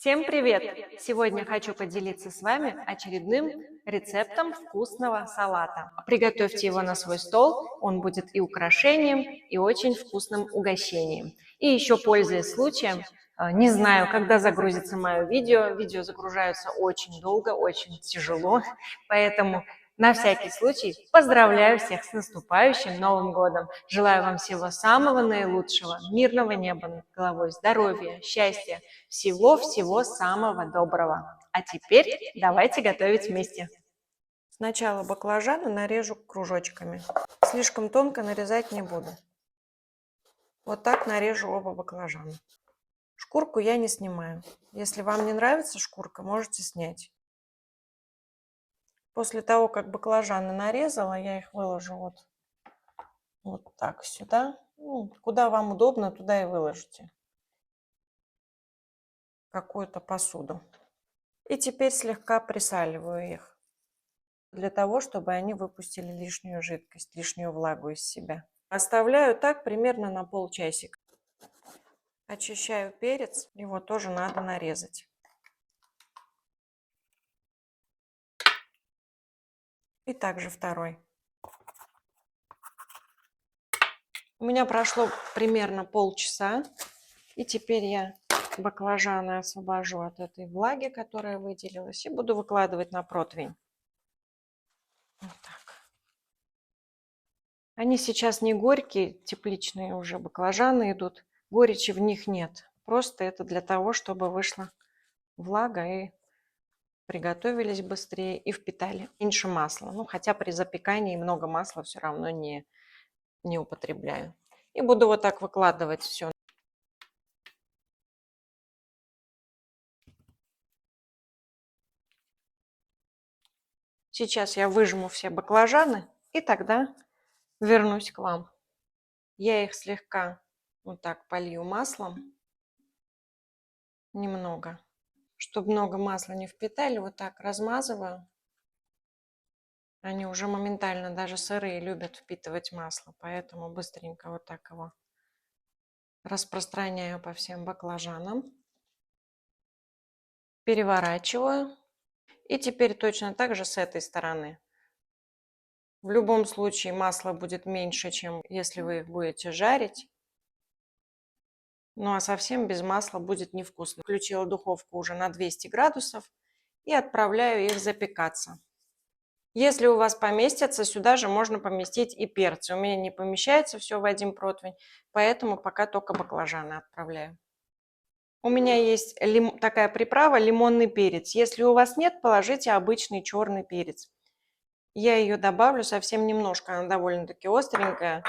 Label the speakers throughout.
Speaker 1: Всем привет! Сегодня хочу поделиться с вами очередным рецептом вкусного салата. Приготовьте его на свой стол, он будет и украшением, и очень вкусным угощением. И еще, пользуясь случаем, не знаю, когда загрузится мое видео загружаются очень долго, очень тяжело, поэтому на всякий случай поздравляю всех с наступающим Новым годом. Желаю вам всего самого наилучшего, мирного неба над головой, здоровья, счастья, всего-всего самого доброго. А теперь давайте готовить вместе. Сначала баклажаны нарежу кружочками. Слишком тонко нарезать не буду. Вот так нарежу оба баклажана. Шкурку я не снимаю. Если вам не нравится шкурка, можете снять. После того, как баклажаны нарезала, я их выложу вот так сюда. Куда вам удобно, туда и выложите. Какую-то посуду. И теперь слегка присаливаю их, для того, чтобы они выпустили лишнюю жидкость, лишнюю влагу из себя. Оставляю так примерно на полчасика. Очищаю перец, его тоже надо нарезать. И также второй. У меня прошло примерно полчаса, и теперь я баклажаны освобожу от этой влаги, которая выделилась, и буду выкладывать на противень. Вот так. Они сейчас не горькие, тепличные уже баклажаны идут. Горечи в них нет. Просто это для того, чтобы вышла влага и приготовились быстрее и впитали меньше масла. Хотя при запекании много масла все равно не употребляю. И буду вот так выкладывать все. Сейчас я выжму все баклажаны и тогда вернусь к вам. Я их слегка вот так полью маслом. Немного. Чтобы много масла не впитали, вот так размазываю. Они уже моментально, даже сырые, любят впитывать масло, поэтому быстренько вот так его распространяю по всем баклажанам. Переворачиваю. И теперь точно так же с этой стороны. В любом случае масла будет меньше, чем если вы их будете жарить. А совсем без масла будет невкусно. Включила духовку уже на 200 градусов и отправляю их запекаться. Если у вас поместятся, сюда же можно поместить и перцы. У меня не помещается все в один противень, поэтому пока только баклажаны отправляю. У меня есть такая приправа лимонный перец. Если у вас нет, положите обычный черный перец. Я ее добавлю совсем немножко, она довольно-таки остренькая.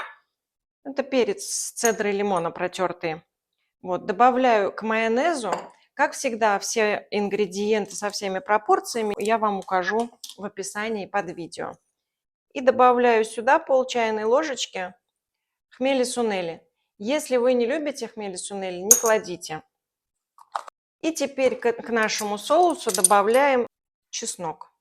Speaker 1: Это перец с цедрой лимона протертый. Добавляю к майонезу. Как всегда, все ингредиенты со всеми пропорциями я вам укажу в описании под видео. И добавляю сюда пол чайной ложечки хмели-сунели. Если вы не любите хмели-сунели, не кладите. И теперь к нашему соусу добавляем чеснок.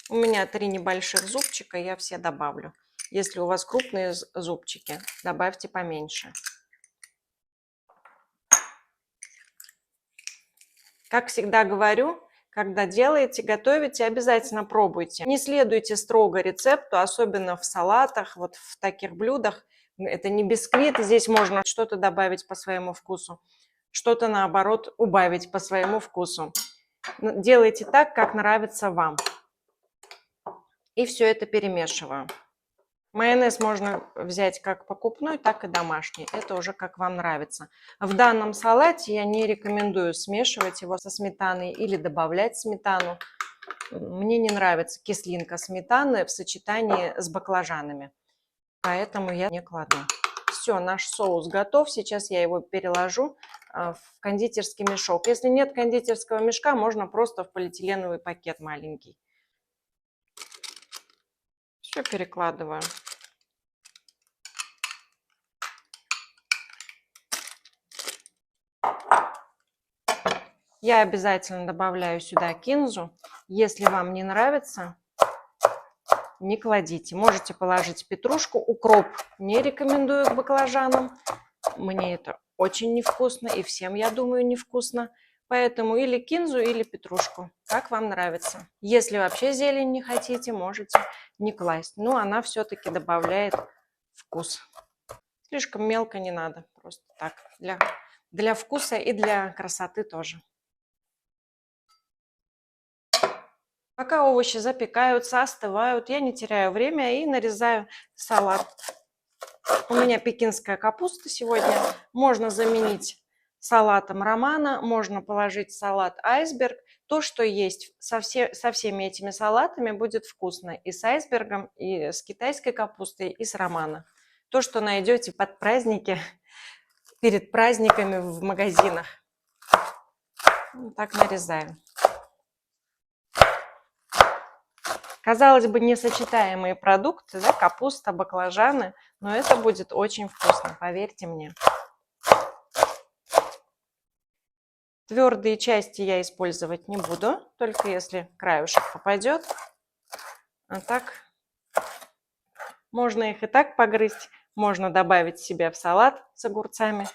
Speaker 1: У меня 3 небольших зубчика, я все добавлю. Если у вас крупные зубчики, добавьте поменьше. Как всегда говорю, когда делаете, готовите, обязательно пробуйте. Не следуйте строго рецепту, особенно в салатах, в таких блюдах. Это не бисквит, здесь можно что-то добавить по своему вкусу, что-то наоборот убавить по своему вкусу. Делайте так, как нравится вам. И все это перемешиваю. Майонез можно взять как покупной, так и домашний. Это уже как вам нравится. В данном салате я не рекомендую смешивать его со сметаной или добавлять сметану. Мне не нравится кислинка сметаны в сочетании с баклажанами. Поэтому я не кладу. Все, наш соус готов. Сейчас я его переложу в кондитерский мешок. Если нет кондитерского мешка, можно просто в полиэтиленовый пакет маленький. Все перекладываю. Я обязательно добавляю сюда кинзу. Если вам не нравится, не кладите. Можете положить петрушку, укроп не рекомендую к баклажанам. Мне это очень невкусно и всем, я думаю, невкусно. Поэтому или кинзу, или петрушку, как вам нравится. Если вообще зелень не хотите, можете не класть. Но она все-таки добавляет вкус. Слишком мелко не надо, просто так, для вкуса и для красоты тоже. Пока овощи запекаются, остывают, я не теряю время и нарезаю салат. У меня пекинская капуста сегодня. Можно заменить салатом романа, можно положить салат айсберг. То, что есть со всеми этими салатами, будет вкусно. И с айсбергом, и с китайской капустой, и с романа. То, что найдете под праздники, перед праздниками в магазинах. Вот так нарезаю. Казалось бы, несочетаемые продукты, да, капуста, баклажаны, но это будет очень вкусно, поверьте мне. Твердые части я использовать не буду, только если краешек попадет. А так можно их и так погрызть, можно добавить себе в салат с огурцами.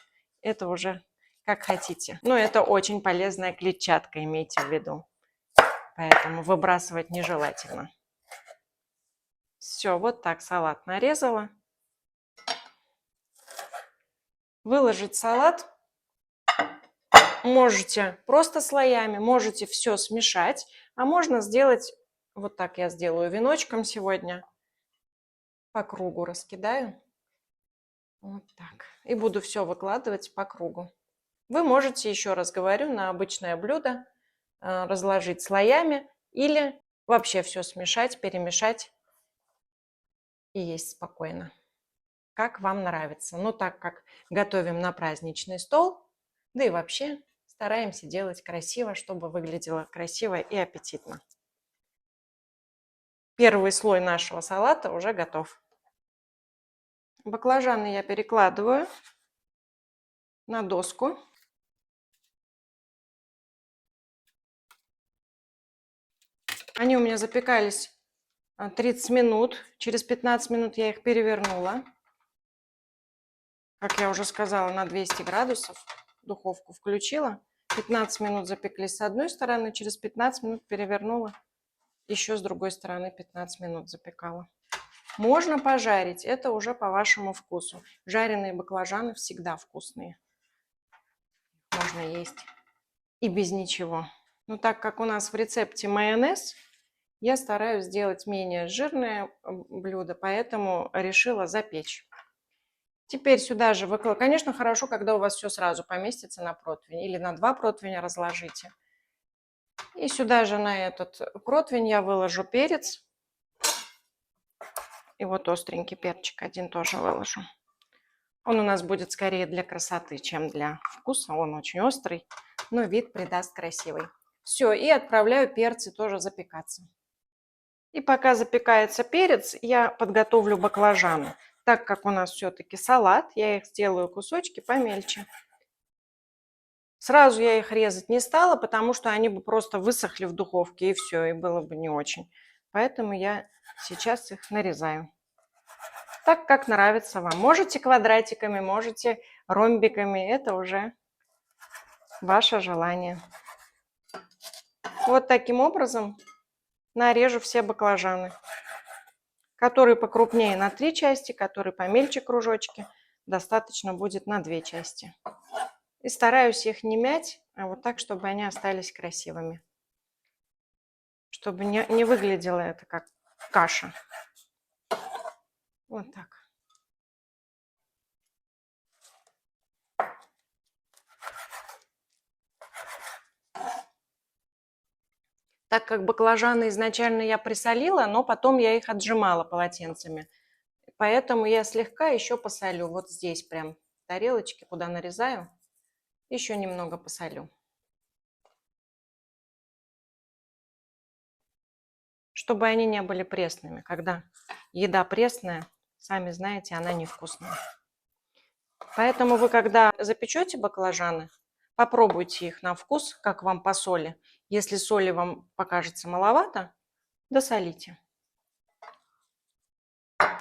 Speaker 1: Это уже как хотите. Но это очень полезная клетчатка, имейте в виду. Поэтому выбрасывать нежелательно. Все, вот так салат нарезала. Выложить салат можете просто слоями, можете все смешать, а можно сделать, вот так я сделаю веночком сегодня, по кругу раскидаю. Вот так. И буду все выкладывать по кругу. Вы можете, еще раз говорю, на обычное блюдо разложить слоями или вообще все смешать, перемешать и есть спокойно, как вам нравится. Но так как готовим на праздничный стол, да и вообще стараемся делать красиво, чтобы выглядело красиво и аппетитно. Первый слой нашего салата уже готов. Баклажаны я перекладываю на доску. Они у меня запекались 30 минут. Через 15 минут я их перевернула. Как я уже сказала, на 200 градусов духовку включила. 15 минут запеклись с одной стороны, через 15 минут перевернула. Еще с другой стороны 15 минут запекала. Можно пожарить, это уже по вашему вкусу. Жареные баклажаны всегда вкусные. Можно есть и без ничего. Но так как у нас в рецепте майонез, я стараюсь сделать менее жирное блюдо, поэтому решила запечь. Теперь сюда же выкладываю. Конечно, хорошо, когда у вас все сразу поместится на противень или на 2 противня разложите. И сюда же на этот противень я выложу перец. И вот остренький перчик один тоже выложу. Он у нас будет скорее для красоты, чем для вкуса. Он очень острый, но вид придаст красивый. Все, и отправляю перцы тоже запекаться. И пока запекается перец, я подготовлю баклажаны. Так как у нас все-таки салат, я их сделаю кусочки помельче. Сразу я их резать не стала, потому что они бы просто высохли в духовке, и все, и было бы не очень. Поэтому я сейчас их нарезаю. Так, как нравится вам. Можете квадратиками, можете ромбиками, это уже ваше желание. Вот таким образом нарежу все баклажаны. Которые покрупнее на 3 части, которые помельче кружочки, достаточно будет на 2 части. И стараюсь их не мять, а вот так, чтобы они остались красивыми. Чтобы не выглядело это как каша. Вот так. Так как баклажаны изначально я присолила, но потом я их отжимала полотенцами. Поэтому я слегка еще посолю. Вот здесь прям тарелочки, куда нарезаю, еще немного посолю. Чтобы они не были пресными. Когда еда пресная, сами знаете, она невкусная. Поэтому вы, когда запечете баклажаны, попробуйте их на вкус, как вам по соли. Если соли вам покажется маловато, досолите.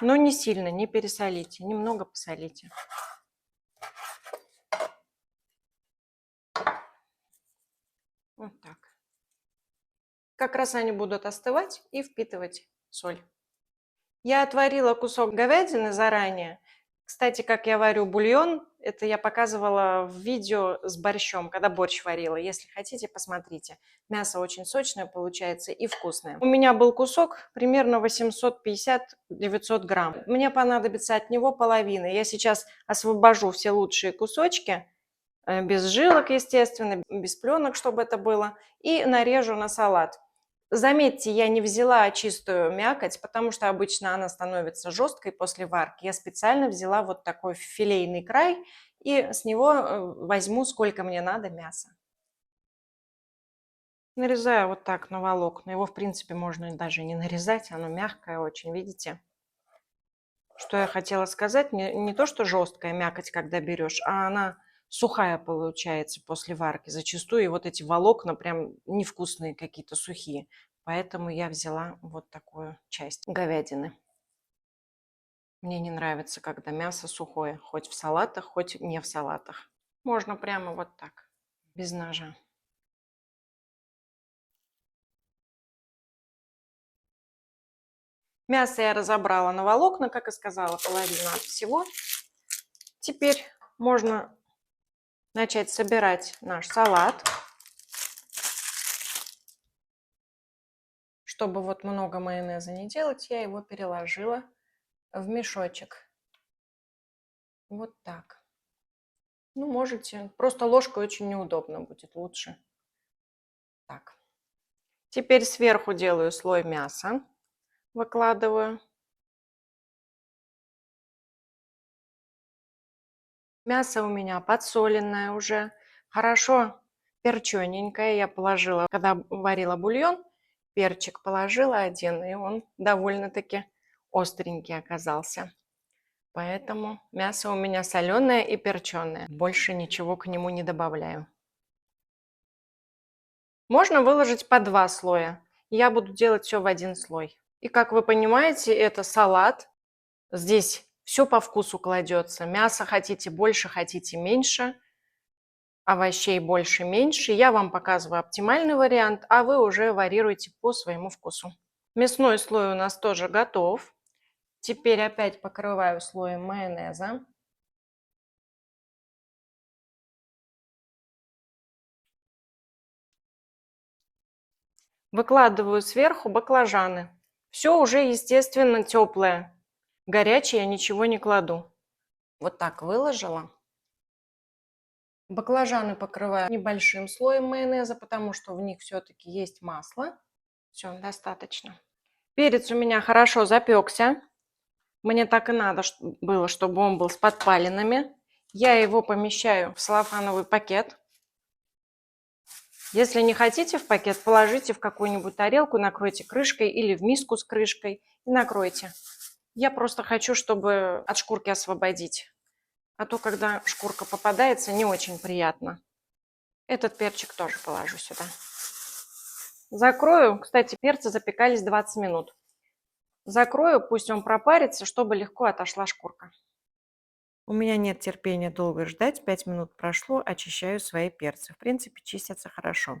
Speaker 1: Но не сильно, не пересолите, немного посолите. Вот так. Как раз они будут остывать и впитывать соль. Я отварила кусок говядины заранее. Кстати, как я варю бульон, это я показывала в видео с борщом, когда борщ варила. Если хотите, посмотрите. Мясо очень сочное получается и вкусное. У меня был кусок примерно 850-900 грамм. Мне понадобится от него половина. Я сейчас освобожу все лучшие кусочки, без жилок, естественно, без пленок, чтобы это было, и нарежу на салат. Заметьте, я не взяла чистую мякоть, потому что обычно она становится жесткой после варки. Я специально взяла вот такой филейный край и с него возьму, сколько мне надо мяса. Нарезаю вот так на волокна. Его, в принципе, можно даже не нарезать, оно мягкое очень, видите? Что я хотела сказать, не то, что жесткая мякоть, когда берешь, а она сухая получается после варки. Зачастую и вот эти волокна прям невкусные какие-то, сухие. Поэтому я взяла вот такую часть говядины. Мне не нравится, когда мясо сухое, хоть в салатах, хоть не в салатах. Можно прямо вот так, без ножа. Мясо я разобрала на волокна, как и сказала, половина от всего. Теперь можно начать собирать наш салат. Чтобы вот много майонеза не делать, я его переложила в мешочек. Вот так. Ну, можете. Просто ложкой очень неудобно будет, лучше. Так. Теперь сверху делаю слой мяса. Выкладываю. Мясо у меня подсоленное уже. Хорошо перчененькое. Я положила, когда варила бульон, перчик положила один, и он довольно-таки остренький оказался. Поэтому мясо у меня соленое и перченое. Больше ничего к нему не добавляю. Можно выложить по 2 слоя. Я буду делать все в один слой. И как вы понимаете, это салат. Здесь все по вкусу кладется. Мясо хотите больше, хотите меньше. Овощей больше, меньше. Я вам показываю оптимальный вариант, а вы уже варьируете по своему вкусу. Мясной слой у нас тоже готов. Теперь опять покрываю слоем майонеза. Выкладываю сверху баклажаны. Все уже, естественно, теплое. Горячее я ничего не кладу. Вот так выложила. Баклажаны покрываю небольшим слоем майонеза, потому что в них все-таки есть масло. Все, достаточно. Перец у меня хорошо запекся. Мне так и надо было, чтобы он был с подпалинами. Я его помещаю в целлофановый пакет. Если не хотите в пакет, положите в какую-нибудь тарелку, накройте крышкой или в миску с крышкой и накройте. Я просто хочу, чтобы от шкурки освободить. А то, когда шкурка попадается, не очень приятно. Этот перчик тоже положу сюда. Закрою. Кстати, перцы запекались 20 минут. Закрою, пусть он пропарится, чтобы легко отошла шкурка. У меня нет терпения долго ждать. 5 минут прошло, очищаю свои перцы. В принципе, чистятся хорошо.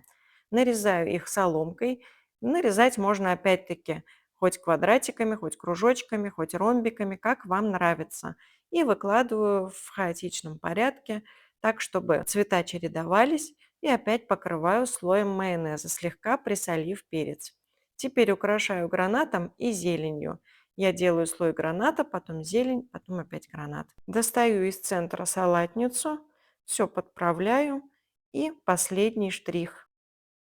Speaker 1: Нарезаю их соломкой. Нарезать можно опять-таки хоть квадратиками, хоть кружочками, хоть ромбиками, как вам нравится. И выкладываю в хаотичном порядке, так, чтобы цвета чередовались. И опять покрываю слоем майонеза, слегка присолив перец. Теперь украшаю гранатом и зеленью. Я делаю слой граната, потом зелень, потом опять гранат. Достаю из центра салатницу, все подправляю и последний штрих.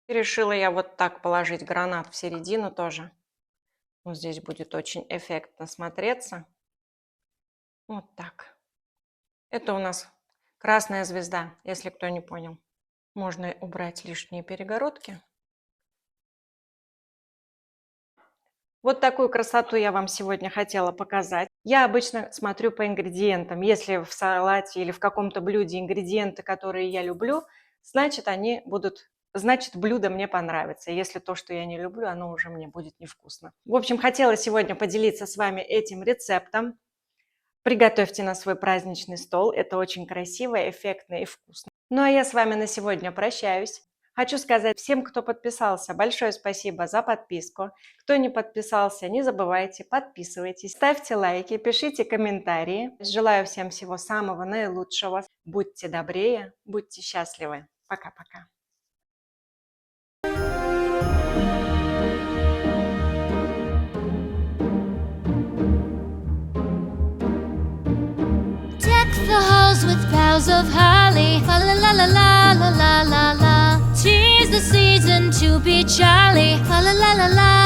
Speaker 1: Решила я вот так положить гранат в середину тоже. Вот здесь будет очень эффектно смотреться. Вот так. Это у нас красная звезда, если кто не понял. Можно убрать лишние перегородки. Вот такую красоту я вам сегодня хотела показать. Я обычно смотрю по ингредиентам. Если в салате или в каком-то блюде ингредиенты, которые я люблю, значит, значит, блюдо мне понравится. Если то, что я не люблю, оно уже мне будет невкусно. В общем, хотела сегодня поделиться с вами этим рецептом. Приготовьте на свой праздничный стол. Это очень красиво, эффектно и вкусно. Ну а я с вами на сегодня прощаюсь. Хочу сказать всем, кто подписался, большое спасибо за подписку. Кто не подписался, не забывайте, подписывайтесь, ставьте лайки, пишите комментарии. Желаю всем всего самого наилучшего. Будьте добрее, будьте счастливы. Пока-пока.
Speaker 2: Deck the halls with boughs of holly. Fa la la la la la la la la. 'Tis the season to be jolly. Fa la la la la.